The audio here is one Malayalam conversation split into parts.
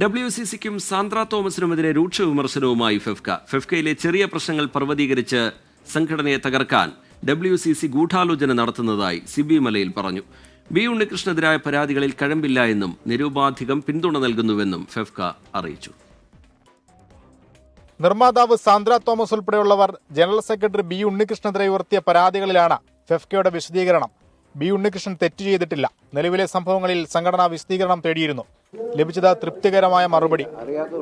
WCCക്കും സാന്ദ്ര തോമസിനുമെതിരെ രൂക്ഷ വിമർശനവുമായി ഫെഫ്കയിലെ ചെറിയ പ്രശ്നങ്ങൾ പർവ്വതീകരിച്ച് സംഘടനയെ തകർക്കാൻ WCC ഗൂഢാലോചന നടത്തുന്നതായി സിബി മലയിൽ പറഞ്ഞു. ബി ഉണ്ണികൃഷ്ണനെതിരായ പരാതികളിൽ കഴമ്പില്ല എന്നും നിരുപാധികം പിന്തുണ നൽകുന്നുവെന്നും ഫെഫ്ക അറിയിച്ചു. നിർമ്മാതാവ് സാന്ദ്ര തോമസ് ഉൾപ്പെടെയുള്ളവർ ജനറൽ സെക്രട്ടറി ബി ഉണ്ണികൃഷ്ണനെതിരെ ഉയർത്തിയ പരാതികളിലാണ് ഫെഫ്കയുടെ വിശദീകരണം. ബി ഉണ്ണികൃഷ്ണൻ തെറ്റ് ചെയ്തിട്ടില്ല. നിലവിലെ സംഭവങ്ങളിൽ സംഘടന വിശദീകരണം തേടിയിരുന്നു. ലഭിച്ചത് തൃപ്തികരമായ മറുപടി.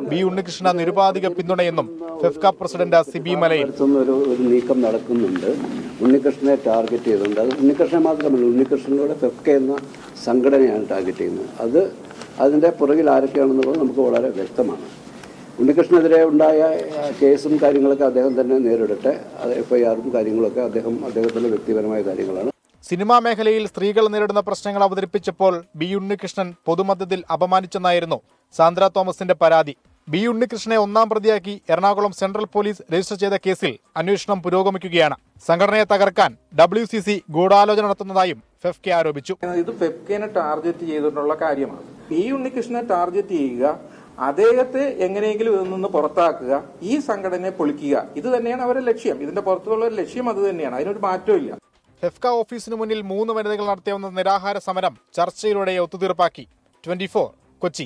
B Unnikrishna നിരുപാധിക പിന്തുണയെന്നും FEFKA president Sibi Malayil. ഒരു നീക്കം നടക്കുന്നുണ്ട്. ഉണ്ണികൃഷ്ണനെ ടാർഗറ്റ് ചെയ്തുകൊണ്ട് അത് ഉണ്ണികൃഷ്ണനെ മാത്രമല്ല, ഉണ്ണികൃഷ്ണനോട് ഫെഫ്ക എന്ന സംഘടനയാണ് ടാർഗറ്റ് ചെയ്യുന്നത്. അതിൻ്റെ പുറകിൽ ആരൊക്കെയാണെന്നുള്ളത് നമുക്ക് വളരെ വ്യക്തമാണ്. ഉണ്ണികൃഷ്ണനെതിരെ ഉണ്ടായ കേസും കാര്യങ്ങളൊക്കെ അദ്ദേഹം തന്നെ നേരിടട്ടെ. FIRും കാര്യങ്ങളൊക്കെ അദ്ദേഹത്തിൻ്റെ വ്യക്തിപരമായ കാര്യങ്ങളാണ്. സിനിമാ മേഖലയിൽ സ്ത്രീകൾ നേരിടുന്ന പ്രശ്നങ്ങൾ അവതരിപ്പിച്ചപ്പോൾ ബി ഉണ്ണികൃഷ്ണൻ പൊതുമധ്യത്തിൽ അപമാനിച്ചെന്നായിരുന്നു സാന്ദ്ര തോമസിന്റെ പരാതി. ബി ഉണ്ണികൃഷ്ണനെ ഒന്നാം പ്രതിയാക്കി എറണാകുളം സെൻട്രൽ പോലീസ് രജിസ്റ്റർ ചെയ്ത കേസിൽ അന്വേഷണം പുരോഗമിക്കുകയാണ്. സംഘടനയെ തകർക്കാൻ WCC ഗൂഢാലോചന നടത്തുന്നതായും ഫെഫ്ക ആരോപിച്ചു. ഇത് ഫെഫ്കയെ ടാർഗറ്റ് ചെയ്തിട്ടുള്ള കാര്യമാണ്. ബി ഉണ്ണികൃഷ്ണനെ ടാർഗറ്റ് ചെയ്യുക, അദ്ദേഹത്തെ എങ്ങനെയെങ്കിലും ഇതിൽ നിന്ന് പുറത്താക്കുക, ഈ സംഘടനയെ പൊളിക്കുക, ഇത് തന്നെയാണ് അവരുടെ ലക്ഷ്യം. ഇതിന്റെ പുറത്തുള്ള ലക്ഷ്യം അത് തന്നെയാണ്. അതിനൊരു മാറ്റമില്ല. ഫെഫ്ക ഓഫീസിനു മുന്നിൽ 3 വനിതകൾ നടത്തിയ നിരാഹാര സമരം ചർച്ചയിലൂടെ ഒത്തുതീർപ്പാക്കി. 24 കൊച്ചി.